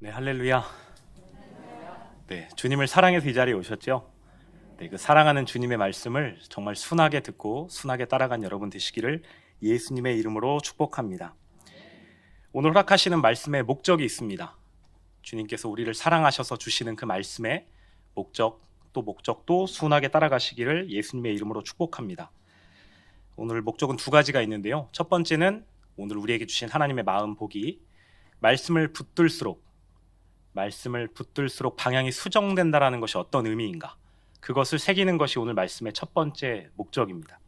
네, 할렐루야. 네, 주님을 사랑해서 이 자리에 오셨죠? 네, 그 사랑하는 주님의 말씀을 정말 순하게 듣고 순하게 따라간 여러분 되시기를 예수님의 이름으로 축복합니다. 오늘 허락하시는 말씀에 목적이 있습니다. 주님께서 우리를 사랑하셔서 주시는 그 말씀에 목적도 순하게 따라가시기를 예수님의 이름으로 축복합니다. 오늘 목적은 두 가지가 있는데요. 첫 번째는 오늘 우리에게 주신 하나님의 마음 보기, 말씀을 붙들수록 방향이 수정된다라는 것이 어떤 의미인가, 그것을 새기는 것이 오늘 말씀의 첫 번째 목적입니다.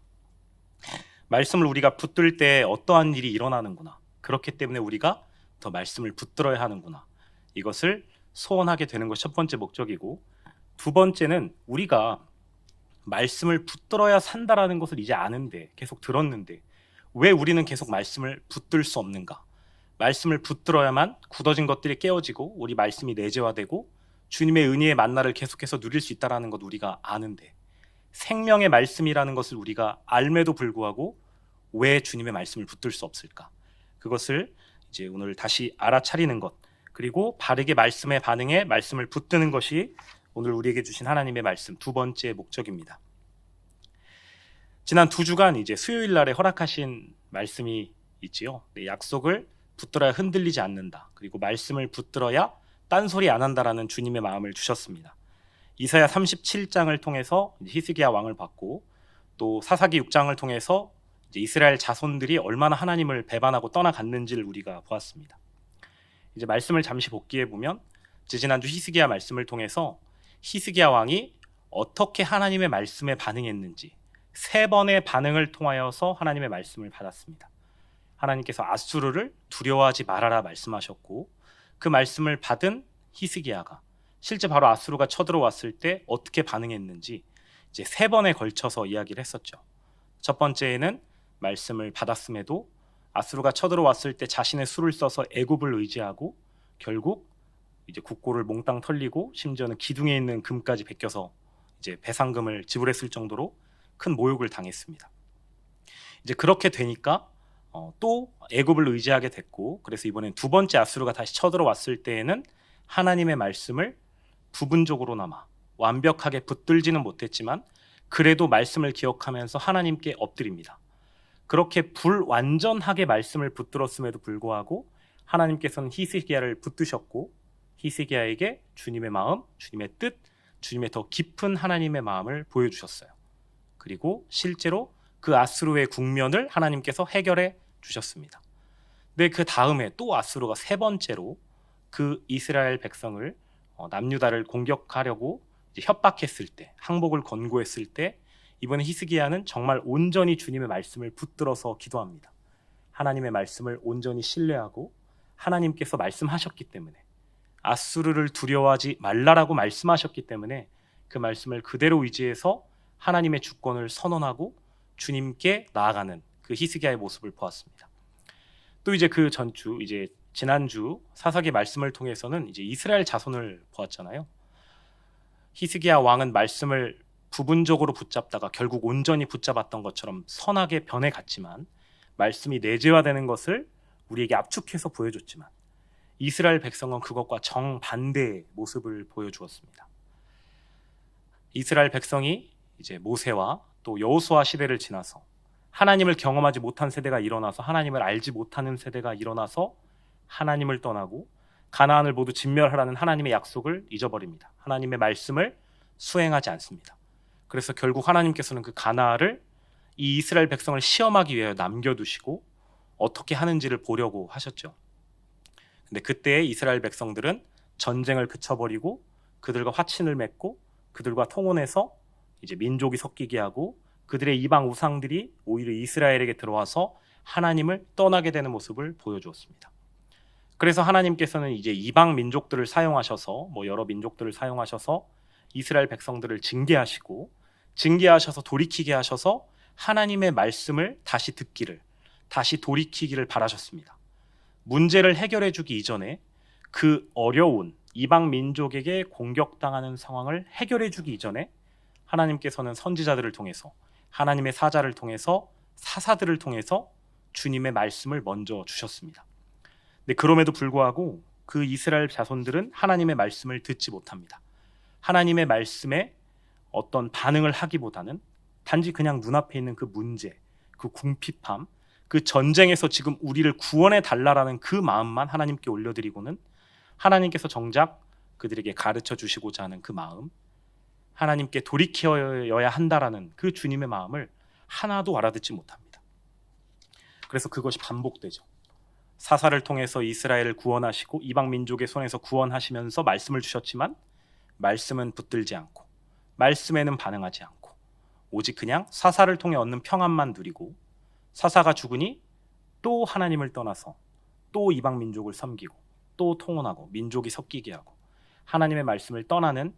말씀을 우리가 붙들 때 어떠한 일이 일어나는구나, 그렇기 때문에 우리가 더 말씀을 붙들어야 하는구나, 이것을 소원하게 되는 것이 첫 번째 목적이고, 두 번째는 우리가 말씀을 붙들어야 산다라는 것을 이제 아는데, 계속 들었는데 왜 우리는 계속 말씀을 붙들 수 없는가? 말씀을 붙들어야만 굳어진 것들이 깨어지고 우리 말씀이 내재화되고 주님의 은혜의 만나를 계속해서 누릴 수 있다는 것 우리가 아는데, 생명의 말씀이라는 것을 우리가 알매도 불구하고 왜 주님의 말씀을 붙들 수 없을까? 그것을 이제 오늘 다시 알아차리는 것, 그리고 바르게 말씀에 반응해 말씀을 붙드는 것이 오늘 우리에게 주신 하나님의 말씀 두 번째 목적입니다. 지난 두 주간 이제 수요일 날에 허락하신 말씀이 있지요. 네, 약속을 붙들어야 흔들리지 않는다, 그리고 말씀을 붙들어야 딴소리 안 한다라는 주님의 마음을 주셨습니다. 이사야 37장을 통해서 히스기야 왕을 봤고, 또 사사기 6장을 통해서 이제 이스라엘 자손들이 얼마나 하나님을 배반하고 떠나갔는지를 우리가 보았습니다. 이제 말씀을 잠시 복기해 보면, 지난주 히스기야 말씀을 통해서 히스기야 왕이 어떻게 하나님의 말씀에 반응했는지 세 번의 반응을 통하여서 하나님의 말씀을 받았습니다. 하나님께서 아수르를 두려워하지 말아라 말씀하셨고, 그 말씀을 받은 히스기야가 실제 바로 아수르가 쳐들어왔을 때 어떻게 반응했는지 이제 세 번에 걸쳐서 이야기를 했었죠. 첫 번째에는 말씀을 받았음에도 아수르가 쳐들어왔을 때 자신의 수를 써서 애굽을 의지하고 결국 이제 국고를 몽땅 털리고 심지어는 기둥에 있는 금까지 베껴서 이제 배상금을 지불했을 정도로 큰 모욕을 당했습니다. 이제 그렇게 되니까 또 애굽을 의지하게 됐고, 그래서 이번엔 두 번째 아수르가 다시 쳐들어왔을 때에는 하나님의 말씀을 부분적으로나마 완벽하게 붙들지는 못했지만 그래도 말씀을 기억하면서 하나님께 엎드립니다. 그렇게 불완전하게 말씀을 붙들었음에도 불구하고 하나님께서는 히스기야를 붙드셨고, 히스기야에게 주님의 마음, 주님의 뜻, 주님의 더 깊은 하나님의 마음을 보여주셨어요. 그리고 실제로 그 아수르의 국면을 하나님께서 해결해 주셨습니다. 근데 그 다음에 또 아수르가 세 번째로 그 이스라엘 백성을 남유다를 공격하려고 이제 협박했을 때, 항복을 권고했을 때, 이번에 히스기야는 정말 온전히 주님의 말씀을 붙들어서 기도합니다. 하나님의 말씀을 온전히 신뢰하고 하나님께서 말씀하셨기 때문에, 아수르를 두려워하지 말라라고 말씀하셨기 때문에 그 말씀을 그대로 의지해서 하나님의 주권을 선언하고 주님께 나아가는 그 히스기야의 모습을 보았습니다. 또 이제 그 전주, 이제 지난주 사사기 말씀을 통해서는 이제 이스라엘 자손을 보았잖아요. 히스기야 왕은 말씀을 부분적으로 붙잡다가 결국 온전히 붙잡았던 것처럼 선하게 변해갔지만, 말씀이 내재화되는 것을 우리에게 압축해서 보여줬지만 이스라엘 백성은 그것과 정반대의 모습을 보여주었습니다. 이스라엘 백성이 이제 모세와 또 여호수아 시대를 지나서 하나님을 경험하지 못한 세대가 일어나서, 하나님을 알지 못하는 세대가 일어나서 하나님을 떠나고 가나안을 모두 진멸하라는 하나님의 약속을 잊어버립니다. 하나님의 말씀을 수행하지 않습니다. 그래서 결국 하나님께서는 그 가나안을 이 이스라엘 백성을 시험하기 위해 남겨두시고 어떻게 하는지를 보려고 하셨죠. 근데 그때 이스라엘 백성들은 전쟁을 그쳐버리고 그들과 화친을 맺고 그들과 통혼해서 이제 민족이 섞이게 하고, 그들의 이방 우상들이 오히려 이스라엘에게 들어와서 하나님을 떠나게 되는 모습을 보여주었습니다. 그래서 하나님께서는 이제 이방 민족들을 사용하셔서, 여러 민족들을 사용하셔서 이스라엘 백성들을 징계하셔서 돌이키게 하셔서 하나님의 말씀을 다시 듣기를, 다시 돌이키기를 바라셨습니다. 문제를 해결해 주기 이전에 그 어려운 이방 민족에게 공격당하는 상황을 해결해 주기 이전에 하나님께서는 선지자들을 통해서, 하나님의 사자를 통해서, 사사들을 통해서 주님의 말씀을 먼저 주셨습니다. 근데 그럼에도 불구하고 그 이스라엘 자손들은 하나님의 말씀을 듣지 못합니다. 하나님의 말씀에 어떤 반응을 하기보다는 단지 그냥 눈앞에 있는 그 문제, 그 궁핍함, 그 전쟁에서 지금 우리를 구원해 달라라는 그 마음만 하나님께 올려드리고는 하나님께서 정작 그들에게 가르쳐 주시고자 하는 그 마음, 하나님께 돌이켜야 한다라는 그 주님의 마음을 하나도 알아듣지 못합니다. 그래서 그것이 반복되죠. 사사를 통해서 이스라엘을 구원하시고 이방 민족의 손에서 구원하시면서 말씀을 주셨지만 말씀은 붙들지 않고 말씀에는 반응하지 않고 오직 그냥 사사를 통해 얻는 평안만 누리고 사사가 죽으니 또 하나님을 떠나서 또 이방 민족을 섬기고 또 통혼하고 민족이 섞이게 하고 하나님의 말씀을 떠나는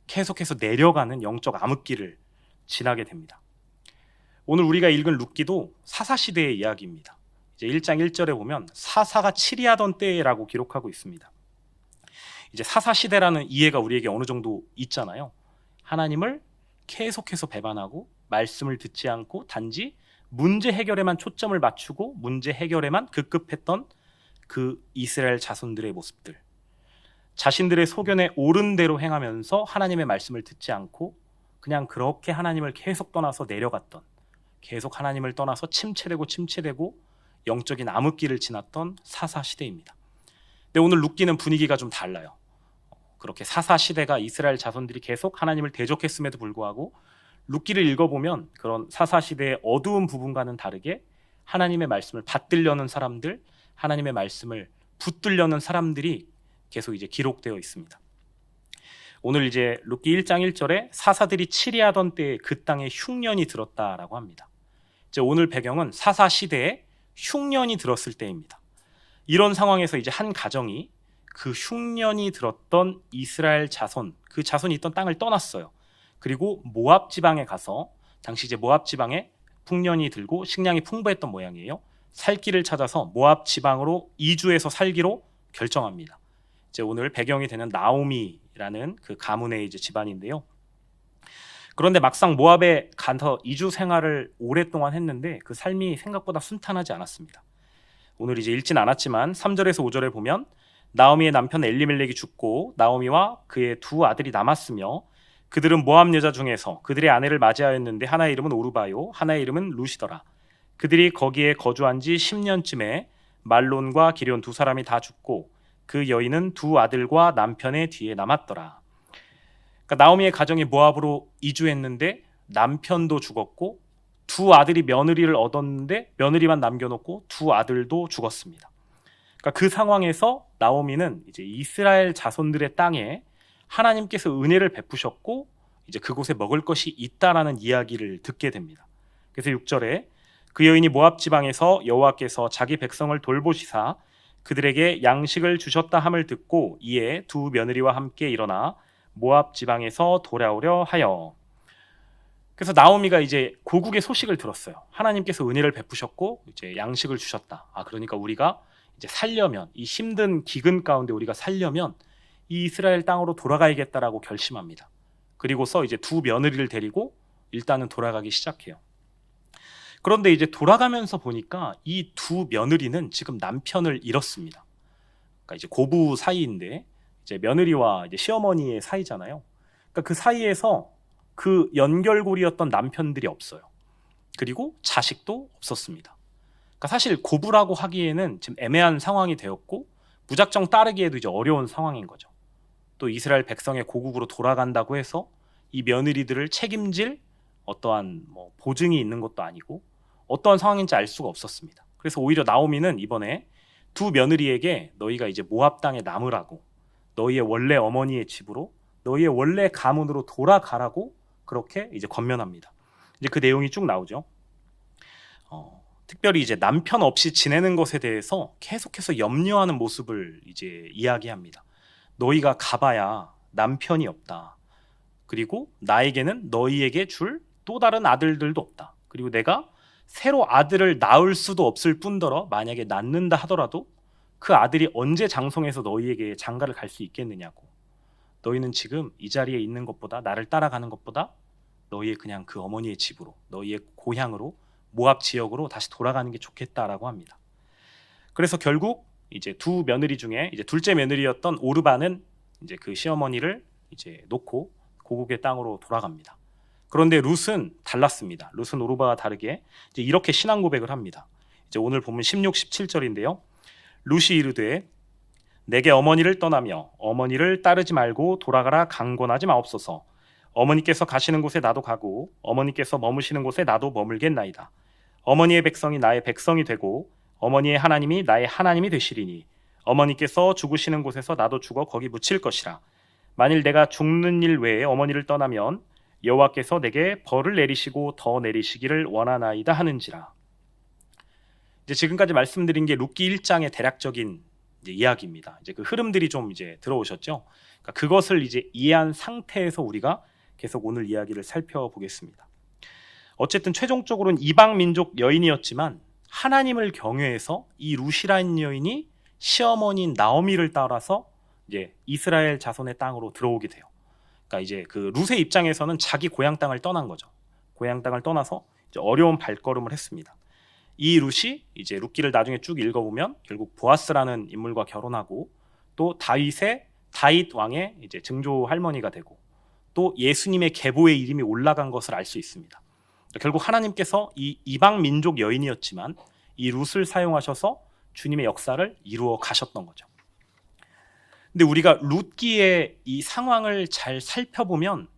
계속해서 내려가는 영적 암흑기를 지나게 됩니다. 오늘 우리가 읽은 룻기도 사사시대의 이야기입니다. 이제 1장 1절에 보면 사사가 치리하던 때라고 기록하고 있습니다. 이제 사사시대라는 이해가 우리에게 어느 정도 있잖아요. 하나님을 계속해서 배반하고 말씀을 듣지 않고 단지 문제 해결에만 초점을 맞추고 문제 해결에만 급급했던 그 이스라엘 자손들의 모습들, 자신들의 소견에 옳은 대로 행하면서 하나님의 말씀을 듣지 않고 그냥 그렇게 하나님을 계속 떠나서 내려갔던, 계속 하나님을 떠나서 침체되고 영적인 암흑기를 지났던 사사시대입니다. 근데 오늘 룻기는 분위기가 좀 달라요. 그렇게 사사시대가 이스라엘 자손들이 계속 하나님을 대적했음에도 불구하고 룻기를 읽어보면 그런 사사시대의 어두운 부분과는 다르게 하나님의 말씀을 받들려는 사람들, 하나님의 말씀을 붙들려는 사람들이 계속 이제 기록되어 있습니다. 오늘 이제 룻기 1장 1절에 사사들이 치리하던 때에 그 땅에 흉년이 들었다라고 합니다. 이제 오늘 배경은 사사시대에 흉년이 들었을 때입니다. 이런 상황에서 이제 한 가정이 그 흉년이 들었던 이스라엘 자손, 그 자손이 있던 땅을 떠났어요. 그리고 모압 지방에 가서 당시 이제 모압 지방에 풍년이 들고 식량이 풍부했던 모양이에요. 살 길을 찾아서 모압 지방으로 이주해서 살기로 결정합니다. 이제 오늘 배경이 되는 나오미라는 그 가문의 이제 집안인데요. 그런데 막상 모압에 가서 이주 생활을 오랫동안 했는데 그 삶이 생각보다 순탄하지 않았습니다. 오늘 이제 읽진 않았지만 3절에서 5절에 보면 나오미의 남편 엘리멜렉이 죽고 나오미와 그의 두 아들이 남았으며 그들은 모압 여자 중에서 그들의 아내를 맞이하였는데 하나의 이름은 오르바요 하나의 이름은 루시더라. 그들이 거기에 거주한 지 10년쯤에 말론과 기럧 두 사람이 다 죽고 그 여인은 두 아들과 남편의 뒤에 남았더라. 그러니까 나오미의 가정이 모압으로 이주했는데 남편도 죽었고 두 아들이 며느리를 얻었는데 며느리만 남겨놓고 두 아들도 죽었습니다. 그러니까 그 상황에서 나오미는 이제 이스라엘 자손들의 땅에 하나님께서 은혜를 베푸셨고 이제 그곳에 먹을 것이 있다라는 이야기를 듣게 됩니다. 그래서 6절에 그 여인이 모압 지방에서 여호와께서 자기 백성을 돌보시사 그들에게 양식을 주셨다 함을 듣고 이에 두 며느리와 함께 일어나 모압 지방에서 돌아오려 하여. 그래서 나오미가 이제 고국의 소식을 들었어요. 하나님께서 은혜를 베푸셨고 이제 양식을 주셨다. 그러니까 우리가 이제 살려면 이 힘든 기근 가운데 우리가 살려면 이 이스라엘 땅으로 돌아가야겠다라고 결심합니다. 그리고서 이제 두 며느리를 데리고 일단은 돌아가기 시작해요. 그런데 이제 돌아가면서 보니까 이 두 며느리는 지금 남편을 잃었습니다. 그러니까 이제 고부 사이인데 이제 며느리와 이제 시어머니의 사이잖아요. 그러니까 그 사이에서 그 연결고리였던 남편들이 없어요. 그리고 자식도 없었습니다. 그러니까 사실 고부라고 하기에는 지금 애매한 상황이 되었고 무작정 따르기에도 이제 어려운 상황인 거죠. 또 이스라엘 백성의 고국으로 돌아간다고 해서 이 며느리들을 책임질 어떠한 보증이 있는 것도 아니고 어떠한 상황인지 알 수가 없었습니다. 그래서 오히려 나오미는 이번에 두 며느리에게 너희가 이제 모압 땅에 남으라고, 너희의 원래 어머니의 집으로, 너희의 원래 가문으로 돌아가라고 그렇게 이제 권면합니다. 이제 그 내용이 쭉 나오죠. 특별히 이제 남편 없이 지내는 것에 대해서 계속해서 염려하는 모습을 이제 이야기합니다. 너희가 가봐야 남편이 없다. 그리고 나에게는 너희에게 줄 또 다른 아들들도 없다. 그리고 내가 새로 아들을 낳을 수도 없을 뿐더러 만약에 낳는다 하더라도 그 아들이 언제 장성해서 너희에게 장가를 갈 수 있겠느냐고. 너희는 지금 이 자리에 있는 것보다, 나를 따라가는 것보다 너희의 그냥 그 어머니의 집으로, 너희의 고향으로, 모압 지역으로 다시 돌아가는 게 좋겠다라고 합니다. 그래서 결국 이제 두 며느리 중에 이제 둘째 며느리였던 오르바는 이제 그 시어머니를 이제 놓고 고국의 땅으로 돌아갑니다. 그런데 룻은 달랐습니다. 룻은 오르바와 다르게 이제 이렇게 신앙 고백을 합니다. 이제 오늘 본문 16, 17절인데요. 룻이 이르되 내게 어머니를 떠나며 어머니를 따르지 말고 돌아가라 강권하지 마옵소서. 어머니께서 가시는 곳에 나도 가고 어머니께서 머무시는 곳에 나도 머물겠나이다. 어머니의 백성이 나의 백성이 되고 어머니의 하나님이 나의 하나님이 되시리니 어머니께서 죽으시는 곳에서 나도 죽어 거기 묻힐 것이라. 만일 내가 죽는 일 외에 어머니를 떠나면 여호와께서 내게 벌을 내리시고 더 내리시기를 원하나이다 하는지라. 이제 지금까지 말씀드린 게 룻기 1장의 대략적인 이제 이야기입니다. 이제 그 흐름들이 좀 이제 들어오셨죠. 그러니까 그것을 이제 이해한 상태에서 우리가 계속 오늘 이야기를 살펴보겠습니다. 어쨌든 최종적으로는 이방 민족 여인이었지만 하나님을 경외해서 이 룻이라는 여인이 시어머니인 나오미를 따라서 이제 이스라엘 자손의 땅으로 들어오게 돼요. 그러니까 이제 그 룻의 입장에서는 자기 고향 땅을 떠난 거죠. 고향 땅을 떠나서 이제 어려운 발걸음을 했습니다. 이 룻이 이제 룻기를 나중에 쭉 읽어보면 결국 보아스라는 인물과 결혼하고 또 다윗 왕의 이제 증조 할머니가 되고 또 예수님의 계보의 이름이 올라간 것을 알 수 있습니다. 결국 하나님께서 이 이방 민족 여인이었지만 이 룻을 사용하셔서 주님의 역사를 이루어 가셨던 거죠. 근데 우리가 룻기의 이 상황을 잘 살펴보면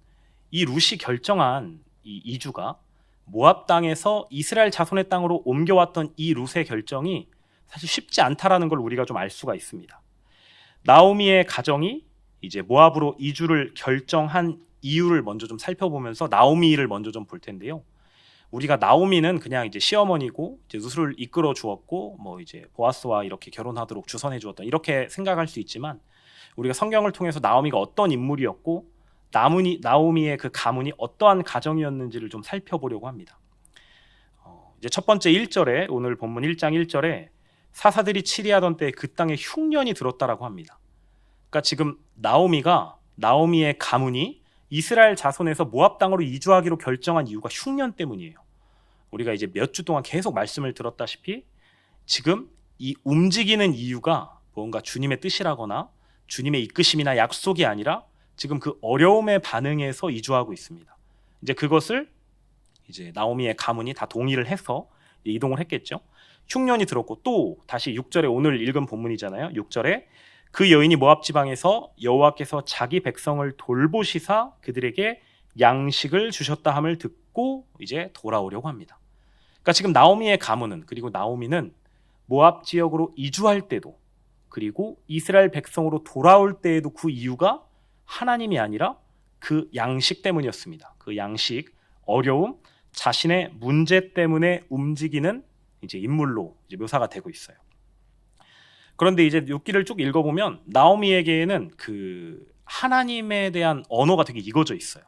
이 룻이 결정한 이 이주가 모압 땅에서 이스라엘 자손의 땅으로 옮겨왔던 이 룻의 결정이 사실 쉽지 않다라는 걸 우리가 좀 알 수가 있습니다. 나오미의 가정이 이제 모압으로 이주를 결정한 이유를 먼저 좀 살펴보면서 나오미를 먼저 좀 볼 텐데요. 우리가 나오미는 그냥 이제 시어머니고 이제 룻을 이끌어 주었고 뭐 이제 보아스와 이렇게 결혼하도록 주선해 주었던 이렇게 생각할 수 있지만 우리가 성경을 통해서 나오미가 어떤 인물이었고 나오미의 그 가문이 어떠한 가정이었는지를 좀 살펴보려고 합니다. 이제 첫 번째 1절에 오늘 본문 1장 1절에 사사들이 치리하던 때에 그 땅에 흉년이 들었다라고 합니다. 그러니까 지금 나오미의 가문이 이스라엘 자손에서 모압 땅으로 이주하기로 결정한 이유가 흉년 때문이에요. 우리가 이제 몇 주 동안 계속 말씀을 들었다시피 지금 이 움직이는 이유가 뭔가 주님의 뜻이라거나 주님의 이끄심이나 약속이 아니라 지금 그 어려움에 반응해서 이주하고 있습니다. 이제 그것을 이제 나오미의 가문이 다 동의를 해서 이동을 했겠죠. 흉년이 들었고 또 다시 6절에 오늘 읽은 본문이잖아요. 6절에 그 여인이 모압 지방에서 여호와께서 자기 백성을 돌보시사 그들에게 양식을 주셨다 함을 듣고 이제 돌아오려고 합니다. 그러니까 지금 나오미의 가문은 그리고 나오미는 모압 지역으로 이주할 때도 그리고 이스라엘 백성으로 돌아올 때에도 그 이유가 하나님이 아니라 그 양식 때문이었습니다. 그 양식, 어려움, 자신의 문제 때문에 움직이는 이제 인물로 이제 묘사가 되고 있어요. 그런데 이제 욥기를 쭉 읽어보면 나오미에게는 그 하나님에 대한 언어가 되게 익어져 있어요.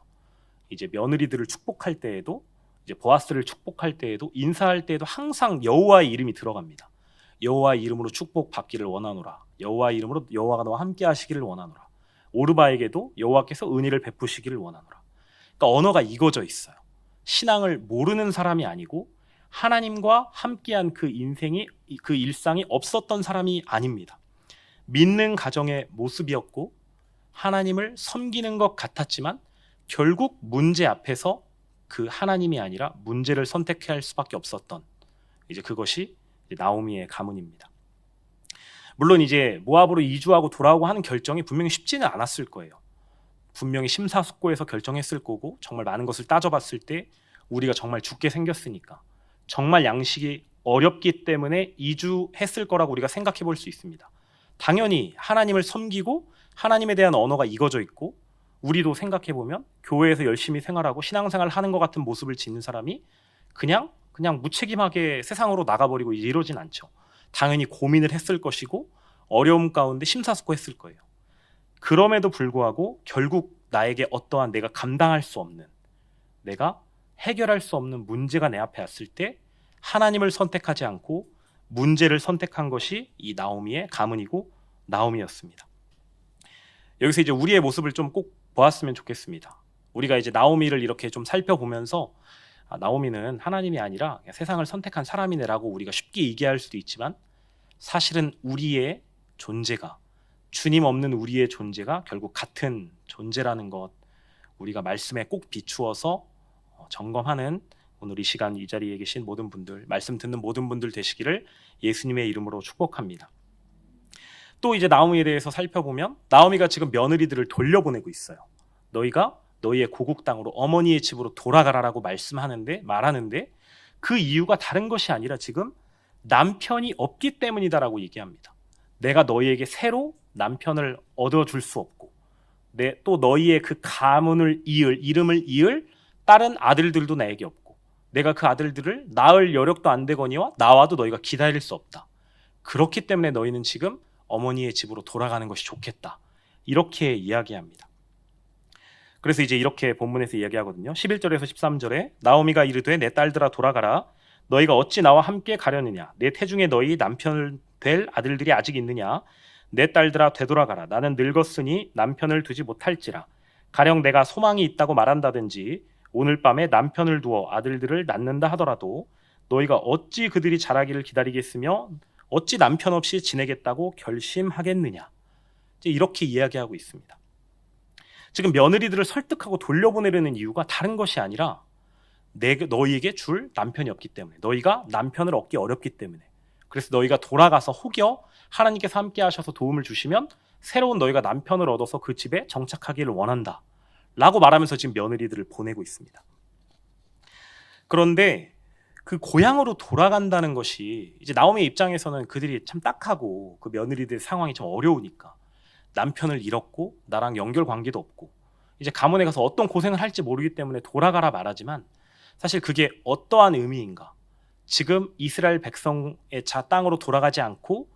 이제 며느리들을 축복할 때에도 이제 보아스를 축복할 때에도 인사할 때에도 항상 여호와의 이름이 들어갑니다. 여호와의 이름으로 축복받기를 원하노라. 여호와의 이름으로 여호와가 너와 함께 하시기를 원하노라. 오르바에게도 여호와께서 은혜를 베푸시기를 원하노라. 그러니까 언어가 익어져 있어요. 신앙을 모르는 사람이 아니고 하나님과 함께한 그 인생이 그 일상이 없었던 사람이 아닙니다. 믿는 가정의 모습이었고 하나님을 섬기는 것 같았지만 결국 문제 앞에서 그 하나님이 아니라 문제를 선택해야 할 수밖에 없었던 이제 그것이 나오미의 가문입니다. 물론 이제 모압으로 이주하고 돌아오고 하는 결정이 분명히 쉽지는 않았을 거예요. 분명히 심사숙고해서 결정했을 거고 정말 많은 것을 따져봤을 때 우리가 정말 죽게 생겼으니까 정말 양식이 어렵기 때문에 이주했을 거라고 우리가 생각해 볼 수 있습니다. 당연히 하나님을 섬기고 하나님에 대한 언어가 익어져 있고 우리도 생각해 보면 교회에서 열심히 생활하고 신앙생활을 하는 것 같은 모습을 짓는 사람이 그냥 무책임하게 세상으로 나가버리고 이러진 않죠. 당연히 고민을 했을 것이고 어려움 가운데 심사숙고했을 거예요. 그럼에도 불구하고 결국 나에게 어떠한 내가 감당할 수 없는 내가 해결할 수 없는 문제가 내 앞에 왔을 때 하나님을 선택하지 않고 문제를 선택한 것이 이 나오미의 가문이고 나오미였습니다. 여기서 이제 우리의 모습을 좀 꼭 보았으면 좋겠습니다. 우리가 이제 나오미를 이렇게 좀 살펴보면서 나오미는 하나님이 아니라 세상을 선택한 사람이네라고 우리가 쉽게 얘기할 수도 있지만 사실은 우리의 존재가, 주님 없는 우리의 존재가 결국 같은 존재라는 것, 우리가 말씀에 꼭 비추어서 점검하는 오늘 이 시간 이 자리에 계신 모든 분들, 말씀 듣는 모든 분들 되시기를 예수님의 이름으로 축복합니다. 또 이제 나오미에 대해서 살펴보면 나오미가 지금 며느리들을 돌려보내고 있어요. 너희가 너희의 고국 땅으로 어머니의 집으로 돌아가라라고 말하는데 그 이유가 다른 것이 아니라 지금 남편이 없기 때문이다라고 얘기합니다. 내가 너희에게 새로 남편을 얻어줄 수 없고 또 너희의 그 가문을 이름을 이을 다른 아들들도 나에게 없고 내가 그 아들들을 낳을 여력도 안 되거니와 나와도 너희가 기다릴 수 없다. 그렇기 때문에 너희는 지금 어머니의 집으로 돌아가는 것이 좋겠다. 이렇게 이야기합니다. 그래서 이제 이렇게 본문에서 이야기하거든요. 11절에서 13절에 나오미가 이르되 내 딸들아 돌아가라. 너희가 어찌 나와 함께 가려느냐. 내 태중에 너희 남편을 될 아들들이 아직 있느냐. 내 딸들아 되돌아가라. 나는 늙었으니 남편을 두지 못할지라. 가령 내가 소망이 있다고 말한다든지 오늘 밤에 남편을 두어 아들들을 낳는다 하더라도 너희가 어찌 그들이 자라기를 기다리겠으며 어찌 남편 없이 지내겠다고 결심하겠느냐. 이렇게 이야기하고 있습니다. 지금 며느리들을 설득하고 돌려보내려는 이유가 다른 것이 아니라 너희에게 줄 남편이 없기 때문에, 너희가 남편을 얻기 어렵기 때문에, 그래서 너희가 돌아가서 혹여 하나님께서 함께 하셔서 도움을 주시면 새로운 너희가 남편을 얻어서 그 집에 정착하기를 원한다 라고 말하면서 지금 며느리들을 보내고 있습니다. 그런데 그 고향으로 돌아간다는 것이 이제 나오미의 입장에서는 그들이 참 딱하고 그 며느리들의 상황이 좀 어려우니까 남편을 잃었고 나랑 연결 관계도 없고 이제 가문에 가서 어떤 고생을 할지 모르기 때문에 돌아가라 말하지만 사실 그게 어떠한 의미인가? 지금 이스라엘 백성의 땅으로 돌아가지 않고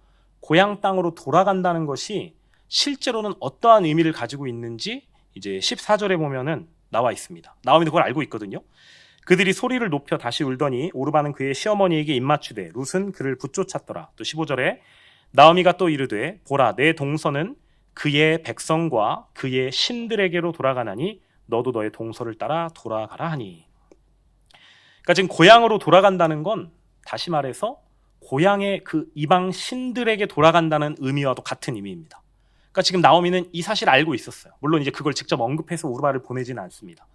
고향 땅으로 돌아간다는 것이 실제로는 어떠한 의미를 가지고 있는지 이제 14절에 보면은 나와 있습니다. 나오미도 그걸 알고 있거든요. 그들이 소리를 높여 다시 울더니 오르바는 그의 시어머니에게 입맞추되 룻은 그를 붙쫓았더라. 또 15절에 나오미가 또 이르되 보라 내 동서는 그의 백성과 그의 신들에게로 돌아가나니 너도 너의 동서를 따라 돌아가라 하니. 그러니까 지금 고향으로 돌아간다는 건 다시 말해서 고향의 그 이방 신들에게 돌아간다는 의미와도 같은 의미입니다. 그러니까 지금 나오미는 이 사실을 알고 있었어요. 물론 이제 그걸 직접 언급해서 오르바를 보내지는 않습니다.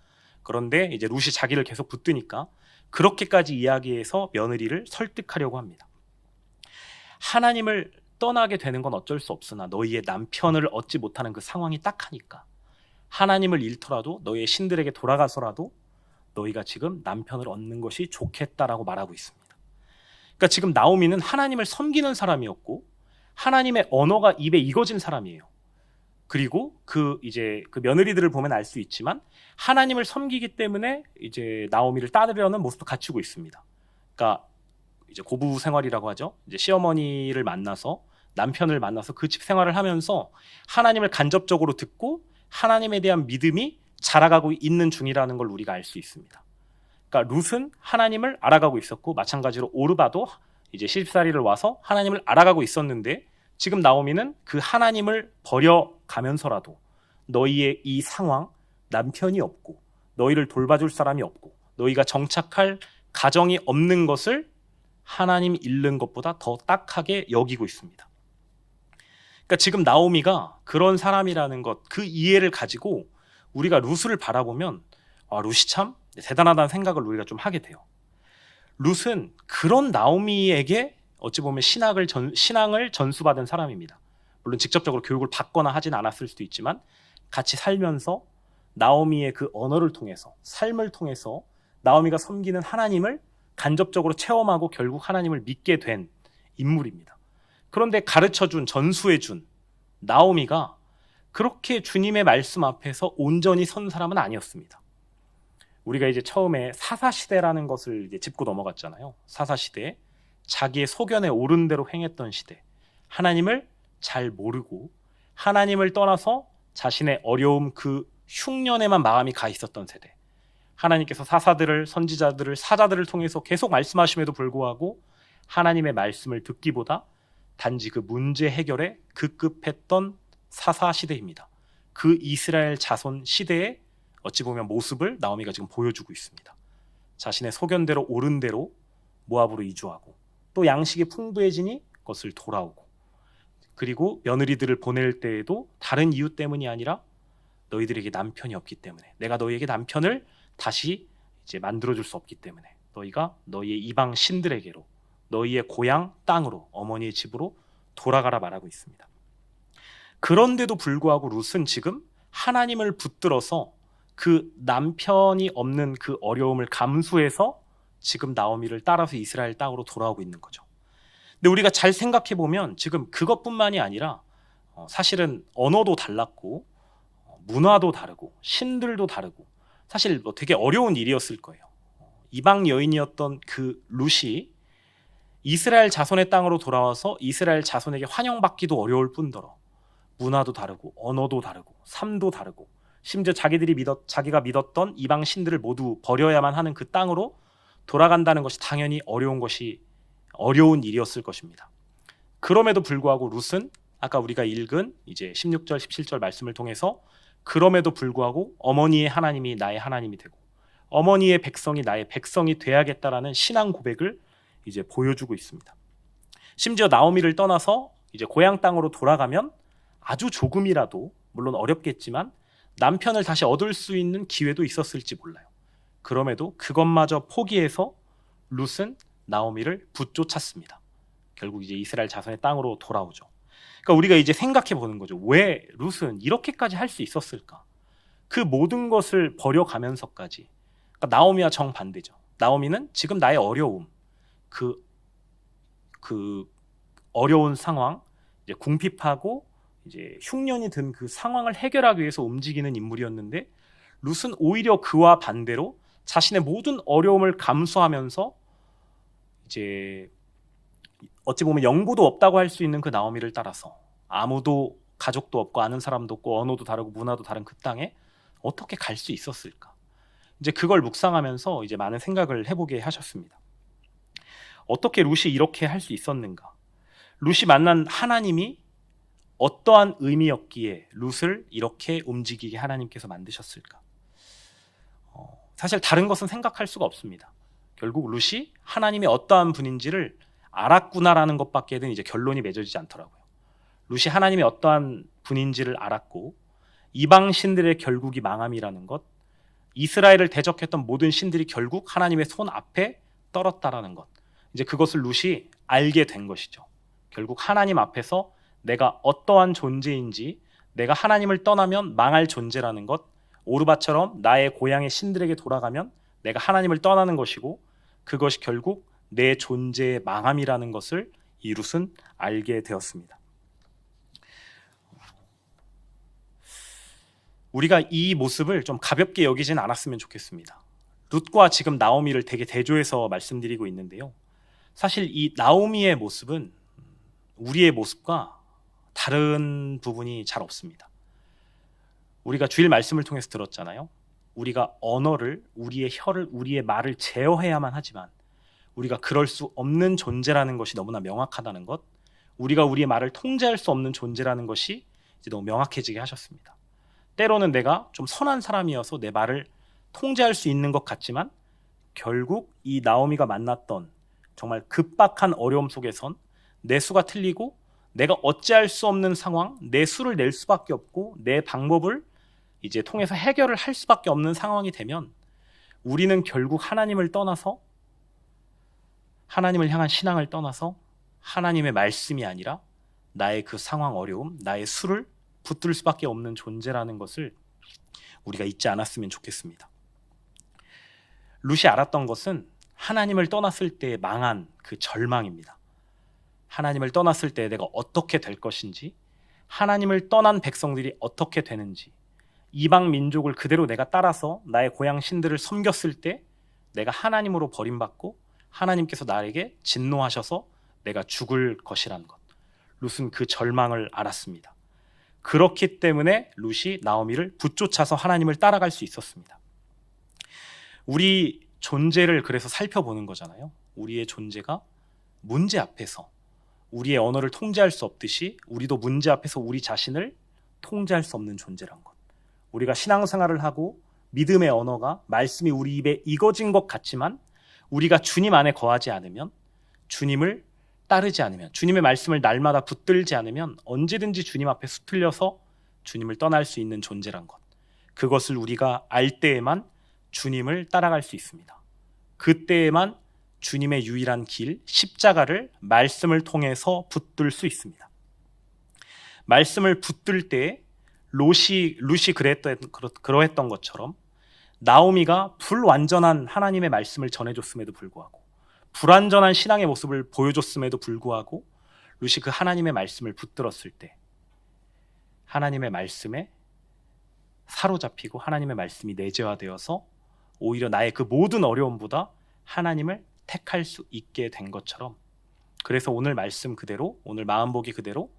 그런데 이제 룻이 자기를 계속 붙드니까 그렇게까지 이야기해서 며느리를 설득하려고 합니다. 하나님을 떠나게 되는 건 어쩔 수 없으나 너희의 남편을 얻지 못하는 그 상황이 딱하니까 하나님을 잃더라도 너희의 신들에게 돌아가서라도 너희가 지금 남편을 얻는 것이 좋겠다라고 말하고 있습니다. 그러니까 지금 나오미는 하나님을 섬기는 사람이었고 하나님의 언어가 입에 익어진 사람이에요. 그리고 그 며느리들을 보면 알 수 있지만 하나님을 섬기기 때문에 이제 나오미를 따르려는 모습도 갖추고 있습니다. 그러니까 이제 고부 생활이라고 하죠. 이제 시어머니를 만나서 남편을 만나서 그 집 생활을 하면서 하나님을 간접적으로 듣고 하나님에 대한 믿음이 자라가고 있는 중이라는 걸 우리가 알 수 있습니다. 그러니까 룻은 하나님을 알아가고 있었고 마찬가지로 오르바도 이제 시집살이를 와서 하나님을 알아가고 있었는데 지금 나오미는 그 하나님을 버려가면서라도 너희의 이 상황, 남편이 없고 너희를 돌봐줄 사람이 없고 너희가 정착할 가정이 없는 것을 하나님 잃는 것보다 더 딱하게 여기고 있습니다. 그러니까 지금 나오미가 그런 사람이라는 것, 그 이해를 가지고 우리가 룻을 바라보면 룻이 참 대단하다는 생각을 우리가 좀 하게 돼요. 룻은 그런 나오미에게 어찌 보면 신앙을 전수받은 사람입니다. 물론 직접적으로 교육을 받거나 하진 않았을 수도 있지만 같이 살면서 나오미의 그 언어를 통해서 삶을 통해서 나오미가 섬기는 하나님을 간접적으로 체험하고 결국 하나님을 믿게 된 인물입니다. 그런데 가르쳐준, 전수해준 나오미가 그렇게 주님의 말씀 앞에서 온전히 선 사람은 아니었습니다. 우리가 이제 처음에 사사시대라는 것을 이제 짚고 넘어갔잖아요. 사사시대, 자기의 소견에 옳은 대로 행했던 시대, 하나님을 잘 모르고 하나님을 떠나서 자신의 어려움 그 흉년에만 마음이 가 있었던 세대. 하나님께서 사사들을, 선지자들을, 사자들을 통해서 계속 말씀하심에도 불구하고 하나님의 말씀을 듣기보다 단지 그 문제 해결에 급급했던 사사시대입니다. 그 이스라엘 자손 시대의 어찌 보면 모습을 나오미가 지금 보여주고 있습니다. 자신의 소견대로 옳은 대로 모압으로 이주하고 또 양식이 풍부해지니 것을 돌아오고, 그리고 며느리들을 보낼 때에도 다른 이유 때문이 아니라 너희들에게 남편이 없기 때문에, 내가 너희에게 남편을 다시 이제 만들어줄 수 없기 때문에 너희가 너희의 이방 신들에게로, 너희의 고향 땅으로, 어머니의 집으로 돌아가라 말하고 있습니다. 그런데도 불구하고 룻은 지금 하나님을 붙들어서 그 남편이 없는 그 어려움을 감수해서 지금 나오미를 따라서 이스라엘 땅으로 돌아오고 있는 거죠. 근데 우리가 잘 생각해 보면 지금 그것뿐만이 아니라 사실은 언어도 달랐고 문화도 다르고 신들도 다르고 사실 뭐 되게 어려운 일이었을 거예요. 이방 여인이었던 그 룻이 이스라엘 자손의 땅으로 돌아와서 이스라엘 자손에게 환영받기도 어려울 뿐더러 문화도 다르고 언어도 다르고 삶도 다르고 심지어 자기가 믿었던 이방 신들을 모두 버려야만 하는 그 땅으로 돌아간다는 것이 당연히 어려운 일이었을 것입니다. 그럼에도 불구하고 룻은 아까 우리가 읽은 이제 16절 17절 말씀을 통해서 그럼에도 불구하고 어머니의 하나님이 나의 하나님이 되고 어머니의 백성이 나의 백성이 돼야겠다라는 신앙 고백을 이제 보여주고 있습니다. 심지어 나오미를 떠나서 이제 고향 땅으로 돌아가면 아주 조금이라도, 물론 어렵겠지만 남편을 다시 얻을 수 있는 기회도 있었을지 몰라요. 그럼에도 그것마저 포기해서 룻은 나오미를 붙쫓았습니다. 결국 이제 이스라엘 자손의 땅으로 돌아오죠. 그러니까 우리가 이제 생각해 보는 거죠. 왜 룻은 이렇게까지 할 수 있었을까? 그 모든 것을 버려가면서까지. 그러니까 나오미와 정반대죠. 나오미는 지금 나의 어려움, 그 어려운 상황, 이제 궁핍하고 이제 흉년이 든 그 상황을 해결하기 위해서 움직이는 인물이었는데 룻은 오히려 그와 반대로 자신의 모든 어려움을 감수하면서 이제 어찌 보면 영부도 없다고 할 수 있는 그 나오미를 따라서 아무도 가족도 없고 아는 사람도 없고 언어도 다르고 문화도 다른 그 땅에 어떻게 갈 수 있었을까? 이제 그걸 묵상하면서 이제 많은 생각을 해보게 하셨습니다. 어떻게 룻이 이렇게 할 수 있었는가? 룻이 만난 하나님이 어떠한 의미였기에 룻을 이렇게 움직이게 하나님께서 만드셨을까? 사실 다른 것은 생각할 수가 없습니다. 결국 룻이 하나님이 어떠한 분인지를 알았구나라는 것밖에는 이제 결론이 맺어지지 않더라고요. 룻이 하나님이 어떠한 분인지를 알았고 이방 신들의 결국이 망함이라는 것, 이스라엘을 대적했던 모든 신들이 결국 하나님의 손 앞에 떨었다라는 것, 이제 그것을 룻이 알게 된 것이죠. 결국 하나님 앞에서 내가 어떠한 존재인지, 내가 하나님을 떠나면 망할 존재라는 것, 오르바처럼 나의 고향의 신들에게 돌아가면 내가 하나님을 떠나는 것이고 그것이 결국 내 존재의 망함이라는 것을 이 룻은 알게 되었습니다. 우리가 이 모습을 좀 가볍게 여기진 않았으면 좋겠습니다. 룻과 지금 나오미를 되게 대조해서 말씀드리고 있는데요. 사실 이 나오미의 모습은 우리의 모습과 다른 부분이 잘 없습니다. 우리가 주일 말씀을 통해서 들었잖아요. 우리가 언어를, 우리의 혀를, 우리의 말을 제어해야만 하지만 우리가 그럴 수 없는 존재라는 것이 너무나 명확하다는 것, 우리가 우리의 말을 통제할 수 없는 존재라는 것이 이제 너무 명확해지게 하셨습니다. 때로는 내가 좀 선한 사람이어서 내 말을 통제할 수 있는 것 같지만 결국 이 나오미가 만났던 정말 급박한 어려움 속에선 내 수가 틀리고 내가 어찌할 수 없는 상황, 내 수를 낼 수밖에 없고 내 방법을 이제 통해서 해결을 할 수밖에 없는 상황이 되면 우리는 결국 하나님을 떠나서, 하나님을 향한 신앙을 떠나서 하나님의 말씀이 아니라 나의 그 상황 어려움, 나의 수를 붙들 수밖에 없는 존재라는 것을 우리가 잊지 않았으면 좋겠습니다. 룻이 알았던 것은 하나님을 떠났을 때 망한 그 절망입니다. 하나님을 떠났을 때 내가 어떻게 될 것인지, 하나님을 떠난 백성들이 어떻게 되는지, 이방 민족을 그대로 내가 따라서 나의 고향 신들을 섬겼을 때 내가 하나님으로 버림받고 하나님께서 나에게 진노하셔서 내가 죽을 것이라는 것, 룻은 그 절망을 알았습니다. 그렇기 때문에 룻이 나오미를 붙쫓아서 하나님을 따라갈 수 있었습니다. 우리 존재를 그래서 살펴보는 거잖아요. 우리의 존재가 문제 앞에서 우리의 언어를 통제할 수 없듯이 우리도 문제 앞에서 우리 자신을 통제할 수 없는 존재란 것. 우리가 신앙생활을 하고 믿음의 언어가, 말씀이 우리 입에 익어진 것 같지만 우리가 주님 안에 거하지 않으면 주님을 따르지 않으면, 주님의 말씀을 날마다 붙들지 않으면 언제든지 주님 앞에 수틀려서 주님을 떠날 수 있는 존재란 것, 그것을 우리가 알 때에만 주님을 따라갈 수 있습니다. 그때에만 주님의 유일한 길, 십자가를 말씀을 통해서 붙들 수 있습니다. 말씀을 붙들 때 룻이 그러했던 것처럼 나오미가 불완전한 하나님의 말씀을 전해줬음에도 불구하고, 불완전한 신앙의 모습을 보여줬음에도 불구하고 룻이 그 하나님의 말씀을 붙들었을 때 하나님의 말씀에 사로잡히고 하나님의 말씀이 내재화되어서 오히려 나의 그 모든 어려움보다 하나님을 택할 수 있게 된 것처럼, 그래서 오늘 말씀 그대로, 오늘 마음보기 그대로